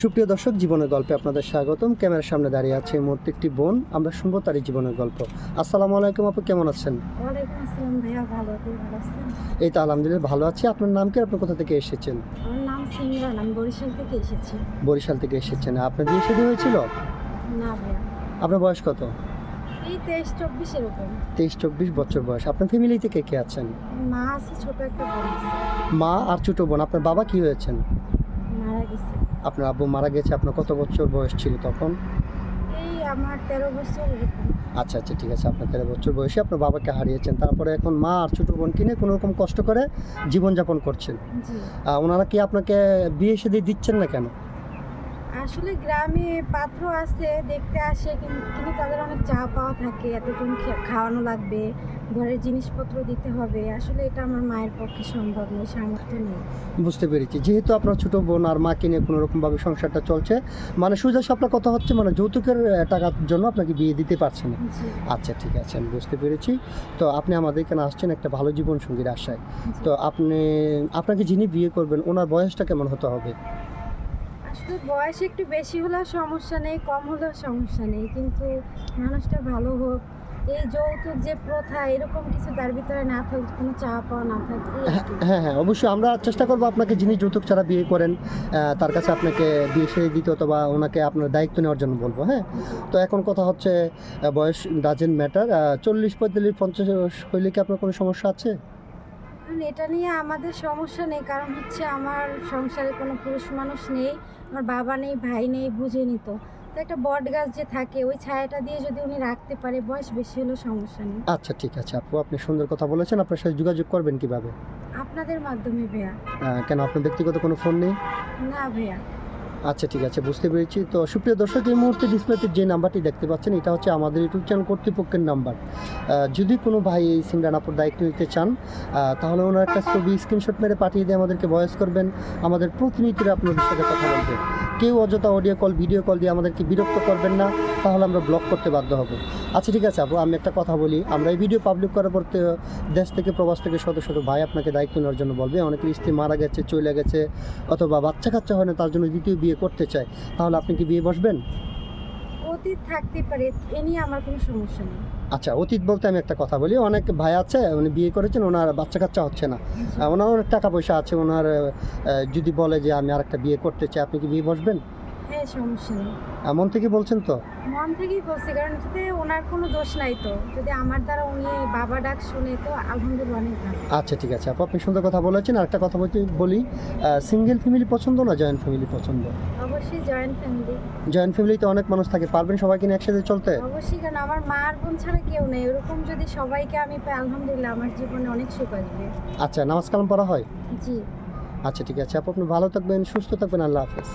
সুপ্রিয় দর্শক, জীবনের গল্পে আপনাদের স্বাগতম। ক্যামেরার সামনে দাঁড়িয়ে আছে এই মুহূর্তে একটি বোন। আমরা শুনবো তারই জীবনের গল্প। আসসালামু আলাইকুম আপু, কেমন আছেন? ওয়ালাইকুম আসসালাম ভাইয়া, ভালো আপনি ভালো আছেন? এই তো আলহামদুলিল্লাহ ভালো আছি। আপনার নাম কি? আপনি কোথা থেকে এসেছেন? আমার নাম সিমরান, আমি বরিশাল থেকে এসেছি। বরিশাল থেকে এসেছেন। আপনার বিয়ে শাদী হয়েছিল? না ভাইয়া, আপনার বয়স কত? এই 23-24 এরকম। 23-24 বছর বয়স। আপনার ফ্যামিলিতে কে কে আছেন? মা আছে, ছোট একটা বোন আছে, মা আর ছোট বোন। আপনার বাবা কি হয়েছেন? মারা গেছে। আপনার আব্বু মারা গেছে। আপনার কত বছর বয়স ছিল তখন? এই আমার 13 বছর এরকম। আচ্ছা আচ্ছা, ঠিক আছে। আপনার 13 বছর বয়সে আপনার বাবাকে হারিয়েছেন। তারপরে এখন মা আর ছোট বোনকে নিয়ে কোনো রকম কষ্ট করে জীবনযাপন করছেন। জি, ওনারা কি আপনাকে বিয়ে শাদী দিচ্ছেন না কেন? আসলে গ্রামে পাত্র আছে, দেখতে আসে, কিন্তু তাদের অনেক চাওয়া পাওয়া থাকে, এতজন খাওয়ানো লাগবে, ঘরের জিনিসপত্র দিতে হবে। আসলে এটা আমার মায়ের পক্ষে সম্ভব নয়, সামর্থ্য নেই। বুঝতে পেরেছি। যেহেতু আপনার ছোট বোন আর মাকে নিয়ে কোনো রকমভাবে সংসারটা চলছে, মানে সোজা সাপটা কথা হচ্ছে, মানে যৌতুকের টাকার জন্য আপনাকে বিয়ে দিতে পারছে না। জি, আচ্ছা ঠিক আছে, আমি বুঝতে পেরেছি। তো আপনি আমাদের এখানে আসছেন একটা ভালো জীবন সঙ্গীর আশায়। জি। তো আপনাকে যিনি বিয়ে করবেন ওনার বয়সটা কেমন হতে হবে? আসলে বয়স একটু বেশি হলেও সমস্যা নেই, কম হলেও সমস্যা নেই, কিন্তু মানুষটা ভালো হোক। এই যৌতুক যে প্রথা, এরকম কিছু তার ভিতরে না থাকুক, কোনো চাওয়া পাওয়া না থাকে, এই আর হ্যাঁ কি। হ্যাঁ হ্যাঁ, অবশ্যই আমরা চেষ্টা করবো আপনাকে যিনি যৌতুক ছাড়া বিয়ে করেন তার কাছে আপনাকে বিয়ে সেরে দিতে, অথবা ওনাকে আপনার দায়িত্ব নেওয়ার জন্য বলবো। হ্যাঁ, তো এখন কথা হচ্ছে বয়স ডাজেন্ট ম্যাটার। 40, 45, 50 হইলে কি আপনার কোনো সমস্যা আছে? কারণ এটা নিয়ে আমাদের সমস্যা নেই, কারণ হচ্ছে আমার সংসারে কোনো পুরুষ মানুষ নেই, আমার বাবা নেই, ভাই নেই, বুঝে নিত। তো একটা বট গাছ যে থাকে, ওই ছায়াটা দিয়ে যদি উনি রাখতে পারে, বয়স বেশি হলেও সমস্যা নেই। আচ্ছা ঠিক আছে আপু, আপনি সুন্দর কথা বলেছেন। আপনার সাথে যোগাযোগ করবেন কিভাবে? আপনাদের মাধ্যমে ভাইয়া। কেন আপনার ব্যক্তিগত কোনো ফোন নেই? না ভাইয়া। আচ্ছা ঠিক আছে, বুঝতে পেরেছি। তো সুপ্রিয় দর্শক, এই মুহূর্তে ডিসপ্লেতে যে নাম্বারটি দেখতে পাচ্ছেন এটা হচ্ছে আমাদের ইউটিউব চ্যানেল কর্তৃপক্ষের নাম্বার। যদি কোনো ভাই এই সিমরান আপুর দায়িত্ব নিতে চান, তাহলে ওনার একটা ছবি স্ক্রিনশট মেরে পাঠিয়ে দিয়ে আমাদেরকে ভয়েস করবেন। আমাদের প্রতিনিধিরা আপনাদের সাথে কথা বলবে। কেউ অযথা অডিও কল, ভিডিও কল দিয়ে আমাদেরকে বিরক্ত করবেন না, তাহলে আমরা ব্লক করতে বাধ্য হব। আচ্ছা ঠিক আছে আপু, আমি একটা কথা বলি। আমরা এই ভিডিও পাবলিক করার পর দেশ থেকে প্রবাস থেকে শত শত ভাই আপনাকে দায়িত্ব নেওয়ার জন্য বলবে। অনেকের স্ত্রী মারা গেছে, চলে গেছে, অথবা বাচ্চা কাচ্চা হয় না, তার জন্য দ্বিতীয় বিয়ে করতে চায়। তাহলে আপনি কি বিয়ে বসবেন? অতীত থাকতে পারে, এ নিয়ে আমার কোনো সমস্যা নেই। আচ্ছা, অতীত বলতে আমি একটা কথা বলি। অনেক ভাই আছে, উনি বিয়ে করেছেন, ওনার বাচ্চা কাচ্চা হচ্ছে না, ওনার অনেক টাকা পয়সা আছে, ওনার যদি বলে যে আমি আরেকটা বিয়ে করতে চাই, আপনি কি বিয়ে বসবেন? হ্যাঁ, সমস্যা নেই। মন থেকে বলছেন তো? মন থেকেই বলছি, কারণ এটাতে ওনার কোনো দোষ নাই তো। যদি আমার দ্বারা উনি বাবা ডাক শুনে, তো আলহামদুলিল্লাহ অনেক ভালো। আচ্ছা ঠিক আছে আপু, আপনি সুন্দর কথা বলেছেন। আর একটা কথা বলি, সিঙ্গেল ফ্যামিলি পছন্দ না জয়েন্ট ফ্যামিলি পছন্দ? অবশ্যই জয়েন্ট ফ্যামিলি। জয়েন্ট ফ্যামিলিতে অনেক মানুষ থাকে, পারবেন সবাইকে নিয়ে একসাথে চলতে? অবশ্যই, কারণ আমার মা আর বোন ছাড়া কেউ নেই। ওরকম যদি সবাইকে আমি পাই, আলহামদুলিল্লাহ আমার জীবনে অনেক সুখ আসবে। আচ্ছা, নামাজ কালাম পড়া হয়? জি। আচ্ছা ঠিক আছে আপু, আপনি ভালো থাকবেন, সুস্থ থাকবেন। আল্লাহ হাফেজ।